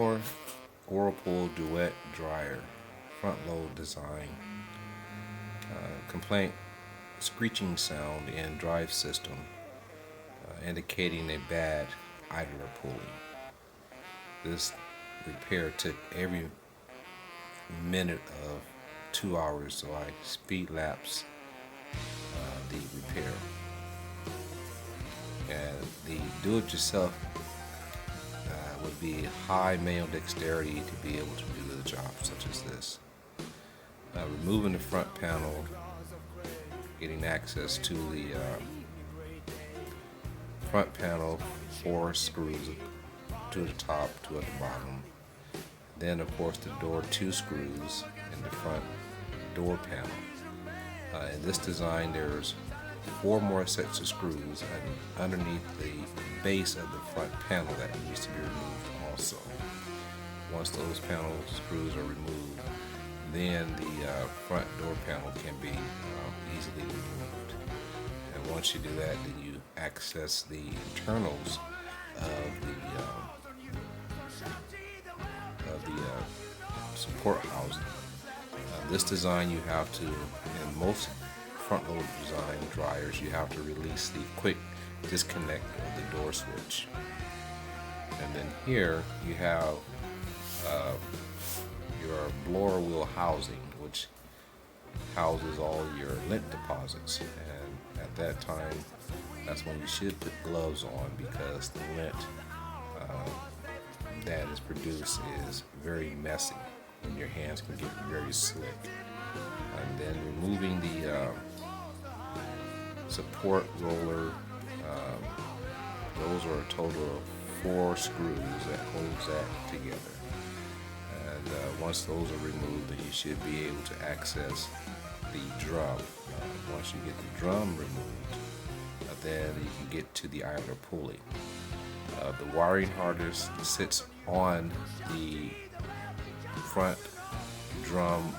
Or Whirlpool Duet Dryer, front load design. Complaint: screeching sound in drive system, indicating a bad idler pulley. This repair took every minute of 2 hours, so I speed lapse the repair. And the do-it-yourself would be high manual dexterity to be able to do the job, such as this. Removing the front panel, getting access to the front panel, 4 screws, 2 at the top, 2 at the bottom. Then of course the door 2 screws in the front door panel. In this design there's 4 more sets of screws underneath the base of the front panel that needs to be removed also. Once those panel screws are removed, then the front door panel can be easily removed. And once you do that, then you access the internals of the support housing. This design you have to, in most front load design dryers, you have to release the quick disconnect of the door switch. And then here you have your blower wheel housing, which houses all your lint deposits. And at that time, that's when you should put gloves on, because the lint that is produced is very messy and your hands can get very slick. And then removing the support roller, those are a total of 4 screws that holds that together. And once those are removed, then you should be able to access the drum. Once you get the drum removed, then you can get to the idler pulley. The wiring harness sits on the front drum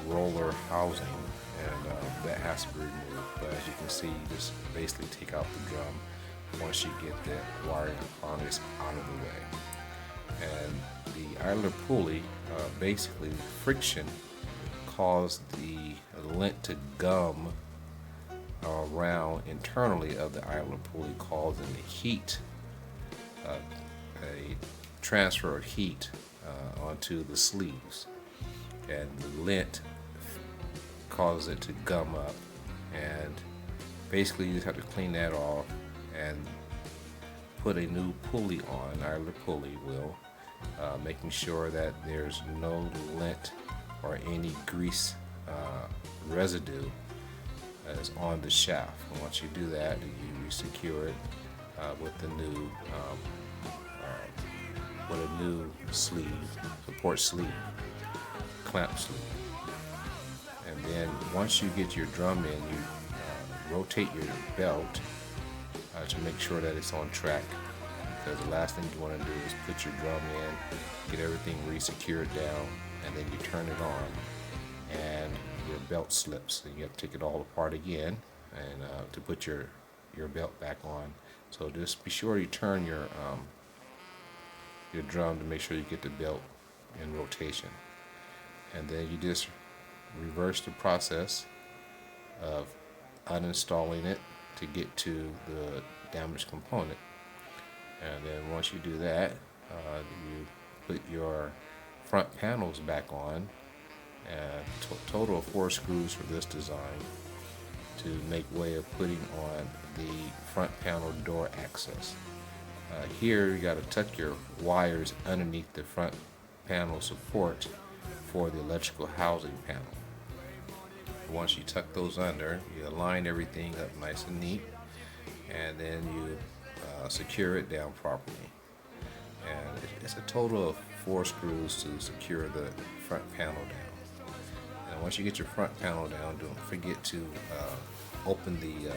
roller housing, and that has to be removed. But as you can see, you just basically take out the drum once you get that wiring harness out of the way. And the idler pulley, basically friction caused the lint to gum around internally of the idler pulley, causing the heat, a transfer of heat onto the sleeves, and the lint causes it to gum up. And basically you just have to clean that off and put a new pulley on, idler pulley wheel, making sure that there's no lint or any grease residue is on the shaft. And once you do that, you secure it with the new sleeve, support sleeve, clamp sleeve. And then once you get your drum in, you rotate your belt to make sure that it's on track, because the last thing you want to do is put your drum in, get everything re-secured down, and then you turn it on and your belt slips, and you have to take it all apart again and to put your belt back on. So just be sure you turn your drum to make sure you get the belt in rotation, and then you just reverse the process of uninstalling it to get to the damaged component. And then once you do that, you put your front panels back on, and total of 4 screws for this design to make way of putting on the front panel door access. Here you got to tuck your wires underneath the front panel support for the electrical housing panel. Once you tuck those under, you align everything up nice and neat, and then you secure it down properly. And it's a total of 4 screws to secure the front panel down. And once you get your front panel down, don't forget to open the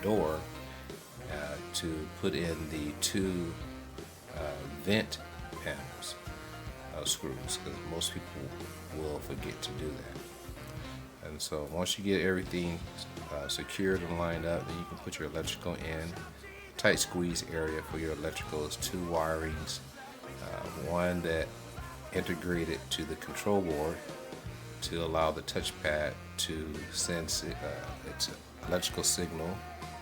door to put in the 2 vent panels screws, because most people will forget to do that. And so once you get everything secured and lined up, then you can put your electrical in tight squeeze area for your electrical is two wirings, one that integrated to the control board to allow the touchpad to sense its electrical signal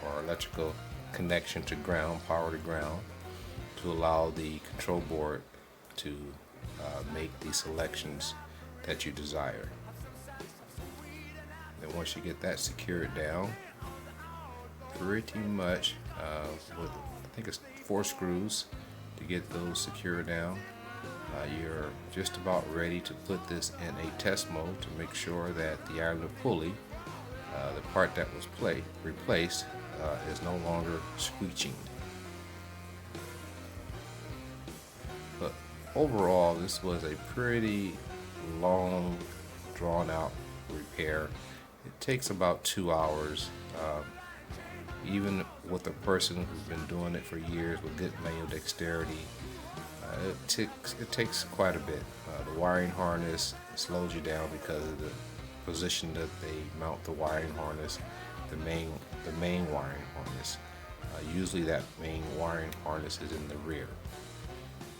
or electrical connection to ground, power to ground, to allow the control board to make the selections that you desire. And once you get that secured down, pretty much with I think it's 4 screws to get those secured down, you're just about ready to put this in a test mode to make sure that the island pulley, the part that was replaced, is no longer screeching. But overall, this was a pretty long, drawn out repair. It takes about 2 hours. Even with a person who's been doing it for years with good manual dexterity, it takes quite a bit. The wiring harness slows you down because of the position that they mount the wiring harness, the main wiring harness. Usually that main wiring harness is in the rear,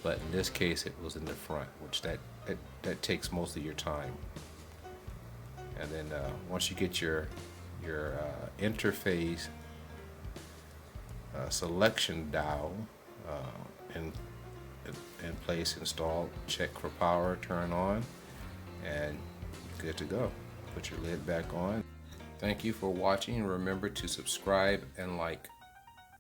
but in this case it was in the front, which that takes most of your time. And then once you get your interface selection dial in place, installed, check for power, turn on, and good to go. Put your lid back on. Thank you for watching. Remember to subscribe and like.